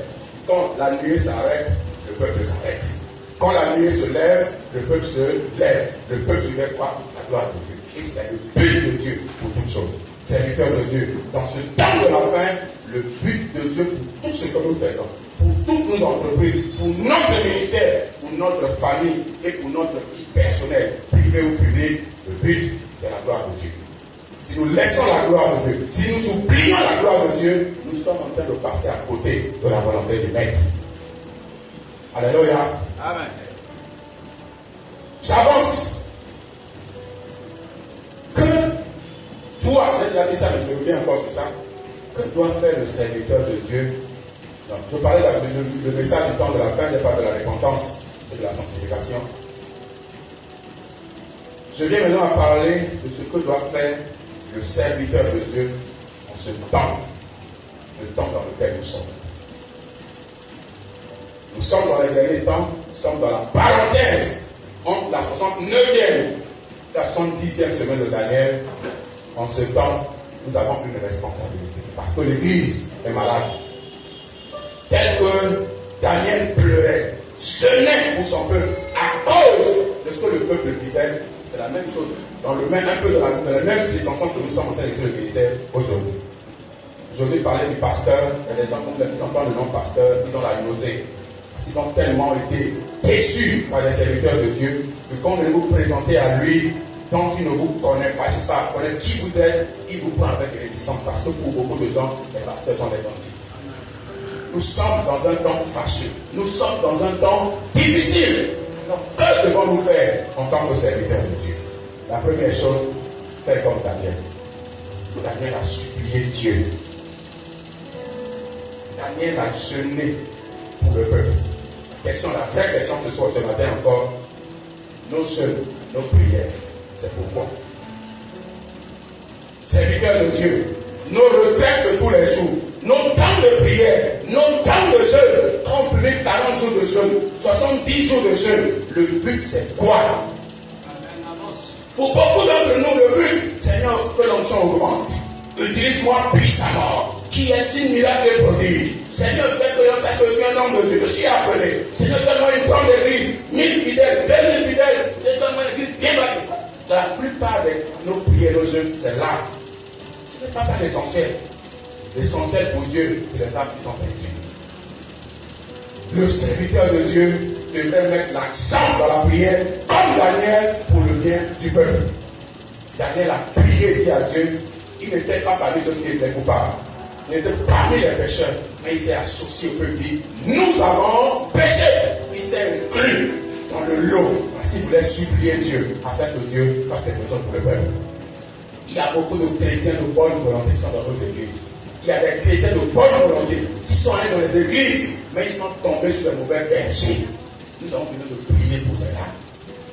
Quand la nuée s'arrête, le peuple s'arrête. Quand la nuée se lève, le peuple se lève. Le peuple suivait quoi? La gloire de Dieu. Et c'est le but de Dieu pour toutes choses. Serviteur de Dieu. Dans ce temps de la fin, le but de Dieu pour tout ce que nous faisons, pour toutes nos entreprises, pour notre ministère, pour notre famille et pour notre vie personnelle, privée ou publique, le but, c'est la gloire de Dieu. Si nous laissons la gloire de Dieu, si nous oublions la gloire de Dieu, nous sommes en train de passer à côté de la volonté du Maître. Alléluia. Amen. J'avance. Que toi, j'ai déjà dit ça, mais je reviens encore sur ça. Que doit faire le serviteur de Dieu? Donc, je parlais du message du temps de la fin, n'est pas de la repentance. et de la sanctification. Je viens maintenant à parler de ce que doit faire le serviteur de Dieu en ce temps, le temps dans lequel nous sommes. Nous sommes dans les derniers temps, nous sommes dans la parenthèse entre la 69e et la 70e semaine de Daniel. En ce temps, nous avons une responsabilité parce que l'Église est malade. Tel que Daniel pleurait, jeûnait pour son peuple à cause de ce que le peuple disait. C'est la même chose, dans le même, un peu dans la même circonstance que nous sommes en train de dire aujourd'hui. Aujourd'hui, parler du pasteur, il y a des gens qui entendent le nom pasteur, ils ont la nausée. Parce qu'ils ont tellement été déçus par les serviteurs de Dieu que quand vous vous présentez à lui, tant qu'il ne vous connaît pas, je ne sais pas, connaît qui vous êtes, il vous prend avec réticence parce que pour beaucoup de gens, les pasteurs sont des bandits. Nous sommes dans un temps fâcheux. Nous sommes dans un temps difficile. Donc, que devons-nous faire en tant que serviteurs de Dieu? La première chose, faire comme Daniel. Daniel a supplié Dieu. Daniel a jeûné pour le peuple. La vraie question ce soir, ce matin encore, nos jeûnes, nos prières, c'est pourquoi? Serviteurs de Dieu, nos retraites de tous les jours, nos temps de prière, nos temps de jeûne, 30 minutes, 40 jours de jeûne, 70 jours de jeûne, le but c'est quoi? Pour beaucoup d'entre nous, le but, Seigneur, que l'onction augmente. Utilise-moi puissamment. Qui est si miracle et prodige. Seigneur, fais que je sache que je suis un homme de Dieu. Je suis appelé. Seigneur, donne-moi une grande église. 1000 fidèles, 2000 fidèles. Seigneur, donne-moi une église bien bâtie. La plupart de nos prières, nos jeûnes, c'est là. Ce n'est pas ça l'essentiel. L'essentiel pour Dieu, c'est les âmes qui sont perdues. Le serviteur de Dieu devrait mettre l'accent dans la prière, comme Daniel, pour le bien du peuple. Daniel a prié, dit à Dieu, il n'était pas parmi ceux qui étaient coupables. Il était parmi les pécheurs, mais il s'est associé au peuple dit, nous avons péché. Il s'est inclus dans le lot parce qu'il voulait supplier Dieu afin que Dieu fasse quelque chose pour le peuple. Il y a beaucoup de chrétiens de bonne volonté qui sont dans nos églises. Il y a des chrétiens de bonne volonté qui sont allés dans les églises, mais ils sont tombés sur les mauvais bergers. Nous avons besoin de prier pour ces âmes.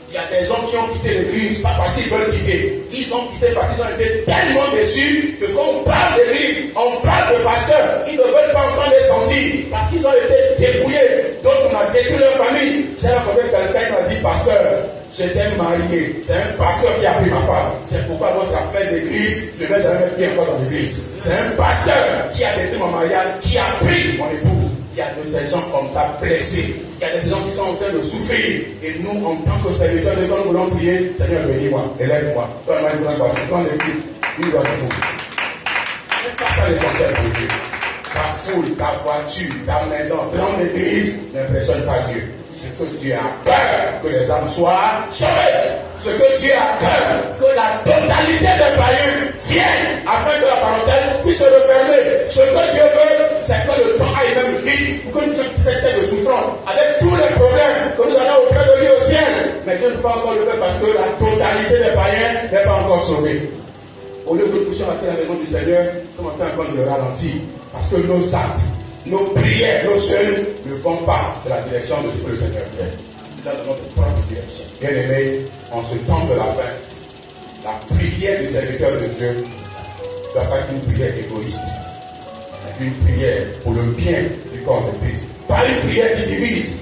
Il y a des gens qui ont quitté l'église, pas parce qu'ils veulent quitter. Ils ont quitté parce qu'ils ont été tellement déçus que quand on parle d'église, on parle de pasteur, ils ne veulent pas entendre les sentir parce qu'ils ont été débrouillés. D'autres on a détruit leur famille. J'ai rencontré quelqu'un qui m'a dit, pasteur, j'étais marié. C'est un pasteur qui a pris ma femme. C'est pourquoi votre affaire d'église, je ne vais jamais mettre bien encore dans l'église. C'est un pasteur qui a détruit mon mariage, qui a pris mon épouse. Il y a de ces gens comme ça blessés. Il y a des gens qui sont en train de souffrir. Et nous, en tant que serviteurs de Dieu, nous voulons prier. Seigneur, bénis-moi, élève-moi. Donne-moi une grande voiture. Donne l'église. Une bonne foule. C'est pas ça l'essentiel pour Dieu. Ta foule, ta voiture, ta maison, grande église n'impressionne pas Dieu. Ce que Dieu a peur, que les âmes soient sauvées. Ce que Dieu a cœur, que la totalité des païens viennent afin que la parenthèse puisse se refermer. Ce que Dieu veut, c'est que le temps aille même vite pour que nous traitons de souffrance avec tous les problèmes que nous allons auprès de lui au ciel. Mais Dieu ne peut pas encore le faire parce que la totalité des païens n'est pas encore sauvée. Au lieu de toucher à la maison du Seigneur, nous sommes en train de le ralentir parce que nos actes, nos prières, nos jeûnes ne vont pas de la direction de ce que le Seigneur fait. Dans notre propre direction. Bien aimé, en ce temps de la fin, la prière du serviteur de Dieu ne doit pas être une prière égoïste, mais une prière pour le bien du corps de Christ. Pas une prière qui divise.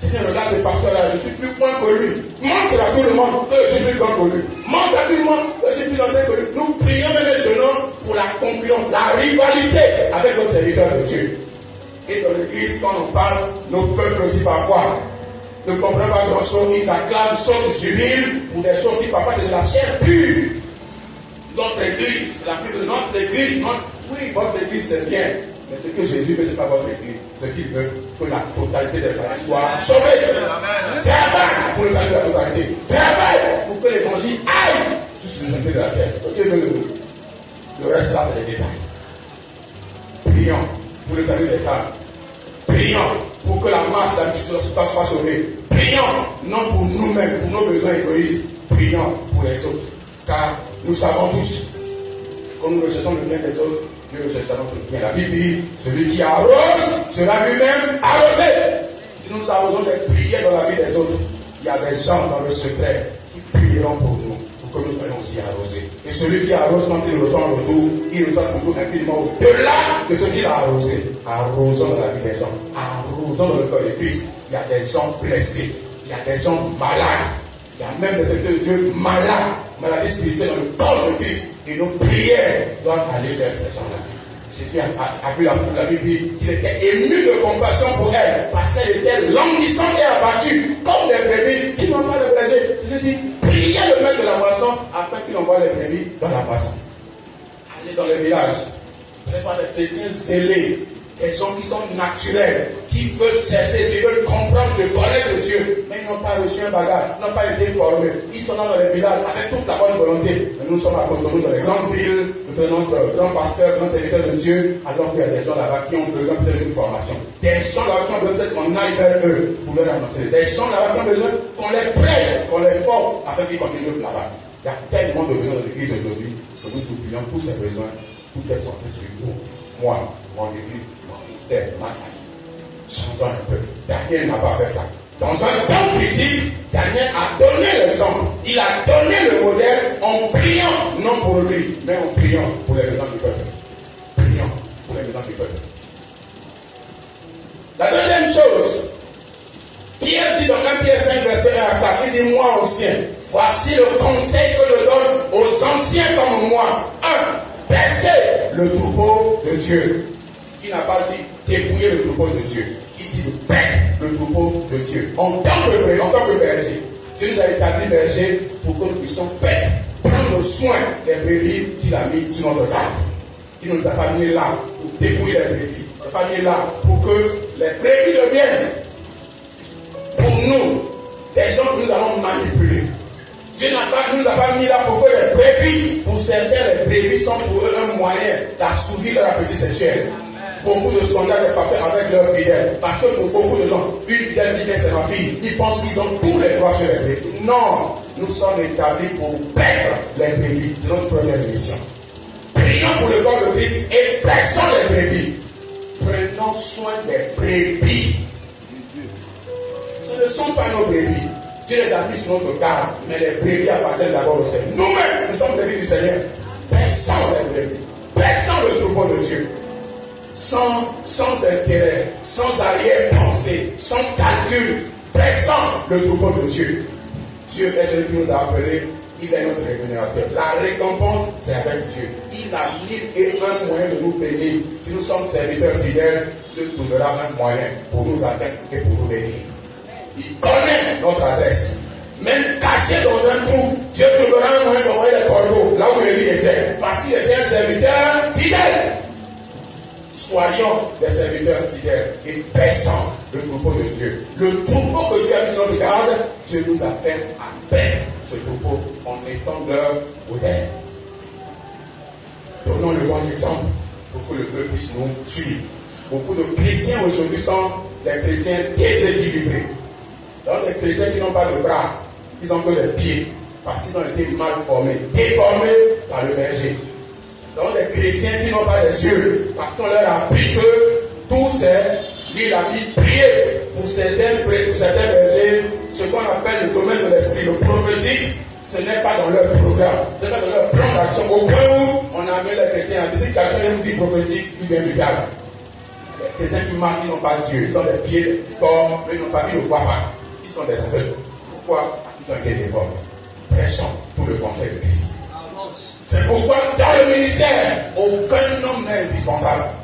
Seigneur, regarde le pasteur là, je suis plus grand que lui. Montre à tout le monde que je suis plus grand que lui. Montre à tout le monde que je suis plus ancien que lui. Nous prions même les jeunes pour la concurrence, la rivalité avec nos serviteurs de Dieu. Et dans l'église, quand on parle, nos peuples aussi parfois ne comprennent pas grand chose, ils acclament, sautent, jubilent pour des choses qui parfois c'est de la chair pure. Notre église, la plus de notre église, oui, votre église c'est bien, mais ce que Jésus veut, ce n'est pas votre église. Ce qu'il veut, que la totalité des païens soit sauvée. Travaille pour le salut de la totalité. Travaille pour que l'évangile aille jusqu'aux extrémités de la terre. Dieu veut le reste là, c'est les détails. Prions pour le salut des âmes. Prions pour que la masse de la multitude soit sauvée. Prions, non pour nous-mêmes, pour nos besoins égoïstes. Prions pour les autres. Car nous savons tous, quand nous recherchons le bien des autres, Dieu recherchera notre bien. La Bible dit, celui qui arrose sera lui-même arrosé. Si nous avons des prières dans la vie des autres, il y a des gens dans le secret qui prieront pour nous, pour que nous soyons aussi arrosés. Et celui qui arrose, quand il reçoit un retour, il reçoit toujours infiniment au-delà de ce qu'il a arrosé. Arrosons dans la vie des gens, arrosons dans le corps de Christ. Il y a des gens blessés, il y a des gens malades, il y a même des serviteurs de Dieu malades, maladies spirituelles dans le corps de Christ. Et nos prières doivent aller vers ces gens-là. Jésus a vu la foule, la Bible dit qu'il était ému de compassion pour elle, parce qu'elle était languissante et abattue, comme des brebis qui n'ont pas de berger. Je lui dis, priez le maître de la moisson afin qu'il envoie les brebis dans la moisson. Allez dans les villages, préparez des chrétiens zélés, des gens qui sont naturels, qui veulent chercher, qui veulent comprendre, de connaître Dieu, mais ils n'ont pas reçu un bagage, ils n'ont pas été formés. Ils sont dans les villages avec toute la bonne volonté. Mais nous sommes à Cotonou, dans les grandes villes, nous tenons notre grand pasteur, grand serviteur de Dieu, alors qu'il y a des gens là-bas qui ont besoin peut-être d'une formation. Des gens là-bas qui ont besoin peut-être qu'on aille vers eux pour leur annoncer. Des gens là-bas qui ont besoin qu'on les prenne, qu'on les forme, afin qu'ils continuent là-bas. Il y a tellement de besoins dans l'église aujourd'hui que nous oublions tous ces besoins, tout est centré sur nous. Moi, mon église, mon ministère, ma famille. Chantons un peu. Daniel n'a pas fait ça. Dans un temps critique, Daniel a donné l'exemple. Il a donné le modèle en priant, non pour lui, mais en priant pour les besoins du peuple. Priant pour les besoins du peuple. La deuxième chose, Pierre dit dans 1 Pierre 5, verset 1 à 4, il dit, moi ancien, voici le conseil que je donne aux anciens comme moi. 1. Paissez le troupeau de Dieu. Il n'a pas dit dépouiller le troupeau de Dieu. Il dit de paître le troupeau de Dieu. En tant que berger, Dieu nous a établi berger pour que nous puissions paître, prendre soin des brebis qu'il a mis sur notre garde. Il ne nous a pas mis là pour dépouiller les brebis. Il ne nous a pas mis là pour que les brebis deviennent pour nous des gens que nous allons manipuler. Dieu nous a pas mis là pour que les brebis, pour certains, les brebis sont pour eux un moyen d'assouvir leur appétit sexuel. Beaucoup de scandales est parfait avec leurs fidèles. Parce que pour beaucoup de gens, une fidèle dit c'est ma fille. Ils pensent qu'ils ont tous les droits sur les brebis. Non, nous sommes établis pour paître les brebis. C'est notre première mission. Prions pour le corps de Christ et paissons les brebis. Prenons soin des brebis. Ce ne sont pas nos brebis. Dieu les a mis sur notre garde, mais les brebis appartiennent d'abord au Seigneur. Nous-mêmes, nous sommes brebis du Seigneur. Paissons les brebis. Paissons le troupeau de Dieu. Sans intérêt, sans arrière-pensée, sans calcul, pressant le troupeau de Dieu. Dieu est celui qui nous a appelés, il est notre rémunérateur. La récompense, c'est avec Dieu. Il a mis un moyen de nous bénir. Si nous sommes serviteurs fidèles, Dieu trouvera un moyen pour nous atteindre et pour nous bénir. Il connaît notre adresse. Même caché dans un trou, Dieu trouvera un moyen d'envoyer les corbeaux là où Élie était. Parce qu'il était un serviteur fidèle. Soyons des serviteurs fidèles et paissons le troupeau de Dieu. Le troupeau que Dieu a mis sur notre garde, Dieu nous appelle à paître ce troupeau en étant leur modèle. Donnons le bon exemple pour que le peuple puisse nous suivre. Beaucoup de chrétiens aujourd'hui sont des chrétiens déséquilibrés. Donc des chrétiens qui n'ont pas de bras, ils ont que des pieds, parce qu'ils ont été mal formés, déformés par le berger. Donc des chrétiens qui n'ont pas les yeux, parce qu'on leur a appris que tout c'est, lui il a dit prier pour certains bergers, ce qu'on appelle le domaine de l'esprit, le prophétique, ce n'est pas dans leur programme, ce n'est pas dans leur plan d'action. Au point où on a mis les chrétiens à dire si quelqu'un nous dit prophétique, il vient du diable. Les chrétiens qui marchent, ils n'ont pas Dieu, ils ont des pieds, des corps, mais ils n'ont pas, ils ne voient pas. Ils sont des aveugles. Pourquoi? Parce qu'ils ont été déformés. Prêchons pour le conseil de Christ. C'est pourquoi dans le ministère, aucun homme n'est indispensable.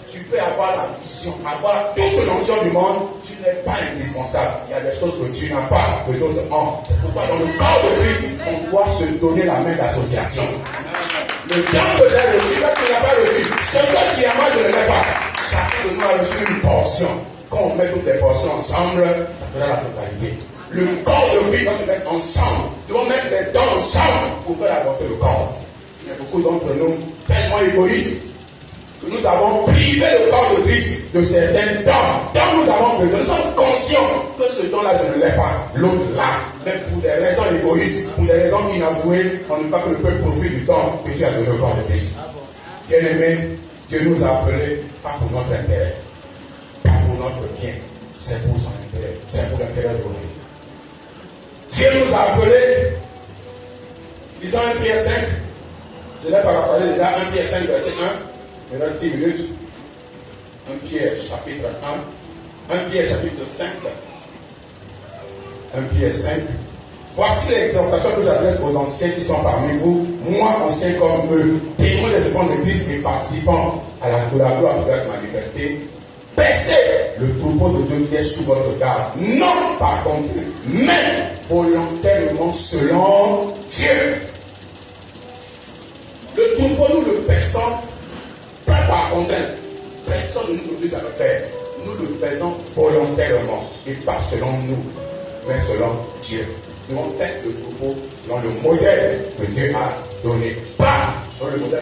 Tu peux avoir la vision, avoir toute l'onction du monde, tu n'es pas indispensable. Il y a des choses que tu n'as pas, que d'autres ont. C'est pourquoi dans le corps de Christ, on doit se donner la main d'association. Le temps que j'ai reçu, là tu n'as pas reçu. Ce que tu as, moi je ne l'ai pas. Chacun de nous a reçu une portion. Quand on met toutes les portions ensemble, ça fera la totalité. Le corps de Christ doit se mettre ensemble. Nous devons mettre les dons ensemble pour faire avancer le corps. Il y a beaucoup d'entre nous tellement égoïstes que nous avons privé le corps de Christ de certains dons dont nous avons besoin. Nous sommes conscients que ce don-là, je ne l'ai pas. L'autre là, même pour des raisons égoïstes, pour des raisons inavouées, on ne veut pas que le peuple profite du don que Dieu a donné au corps de Christ. Bien aimé, Dieu nous a appelés pas pour notre intérêt, pas pour notre bien, c'est pour son intérêt, c'est pour l'intérêt de l'homme. Dieu nous a appelés, lisons 1 Pierre 5, je l'ai paraphrasé déjà, 1 Pierre 5, verset 1, maintenant 6 minutes. 1 Pierre chapitre 1, 1 Pierre chapitre 5, 1 Pierre 5. Voici l'exhortation que j'adresse aux anciens qui sont parmi vous, moi ancien comme eux, témoins des efforts de Christ et participants à la gloire qui doit être manifestée. Paissez le troupeau de Dieu qui est sous votre garde, non par contre, mais volontairement selon Dieu. Le troupeau, nous le paissons pas par contrainte. Personne ne nous oblige à le faire. Nous le faisons volontairement et pas selon nous, mais selon Dieu. Nous devons être le troupeau selon le modèle que Dieu a donné. Pas dans le modèle